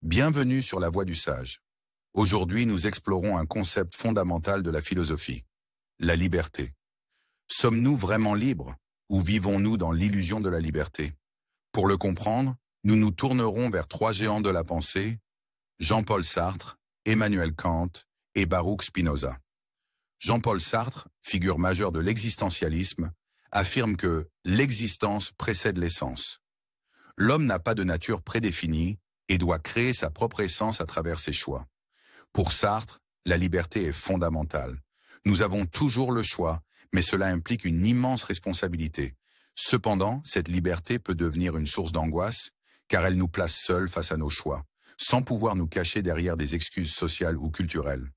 Bienvenue sur la Voie du Sage. Aujourd'hui, nous explorons un concept fondamental de la philosophie, la liberté. Sommes-nous vraiment libres ou vivons-nous dans l'illusion de la liberté? Pour le comprendre, nous nous tournerons vers trois géants de la pensée, Jean-Paul Sartre, Emmanuel Kant et Baruch Spinoza. Jean-Paul Sartre, figure majeure de l'existentialisme, affirme que l'existence précède l'essence. L'homme n'a pas de nature prédéfinie et doit créer sa propre essence à travers ses choix. Pour Sartre, la liberté est fondamentale. Nous avons toujours le choix, mais cela implique une immense responsabilité. Cependant, cette liberté peut devenir une source d'angoisse, car elle nous place seuls face à nos choix, sans pouvoir nous cacher derrière des excuses sociales ou culturelles.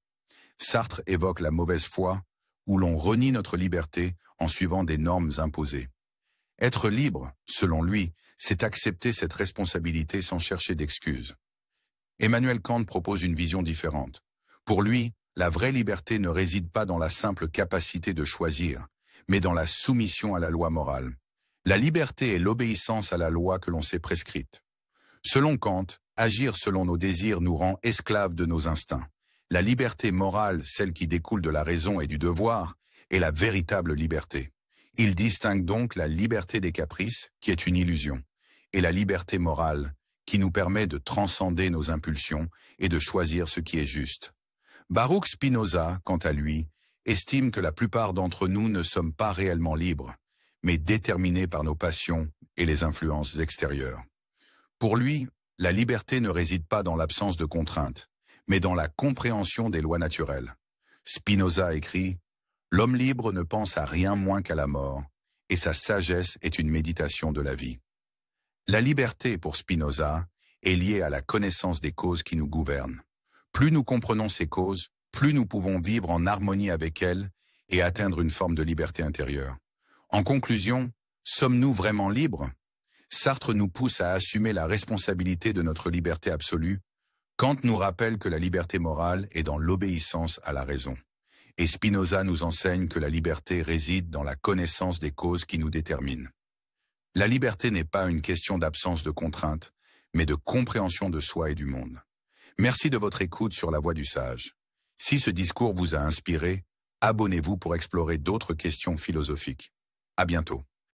Sartre évoque la mauvaise foi, où l'on renie notre liberté en suivant des normes imposées. Être libre, selon lui, c'est accepter cette responsabilité sans chercher d'excuses. Emmanuel Kant propose une vision différente. Pour lui, la vraie liberté ne réside pas dans la simple capacité de choisir, mais dans la soumission à la loi morale. La liberté est l'obéissance à la loi que l'on s'est prescrite. Selon Kant, agir selon nos désirs nous rend esclaves de nos instincts. La liberté morale, celle qui découle de la raison et du devoir, est la véritable liberté. Il distingue donc la liberté des caprices, qui est une illusion, et la liberté morale, qui nous permet de transcender nos impulsions et de choisir ce qui est juste. Baruch Spinoza, quant à lui, estime que la plupart d'entre nous ne sommes pas réellement libres, mais déterminés par nos passions et les influences extérieures. Pour lui, la liberté ne réside pas dans l'absence de contraintes, mais dans la compréhension des lois naturelles. Spinoza écrit « L'homme libre ne pense à rien moins qu'à la mort, et sa sagesse est une méditation de la vie. » La liberté, pour Spinoza, est liée à la connaissance des causes qui nous gouvernent. Plus nous comprenons ces causes, plus nous pouvons vivre en harmonie avec elles et atteindre une forme de liberté intérieure. En conclusion, sommes-nous vraiment libres? Sartre nous pousse à assumer la responsabilité de notre liberté absolue. Kant nous rappelle que la liberté morale est dans l'obéissance à la raison. Et Spinoza nous enseigne que la liberté réside dans la connaissance des causes qui nous déterminent. La liberté n'est pas une question d'absence de contraintes, mais de compréhension de soi et du monde. Merci de votre écoute sur la Voie du Sage. Si ce discours vous a inspiré, abonnez-vous pour explorer d'autres questions philosophiques. À bientôt.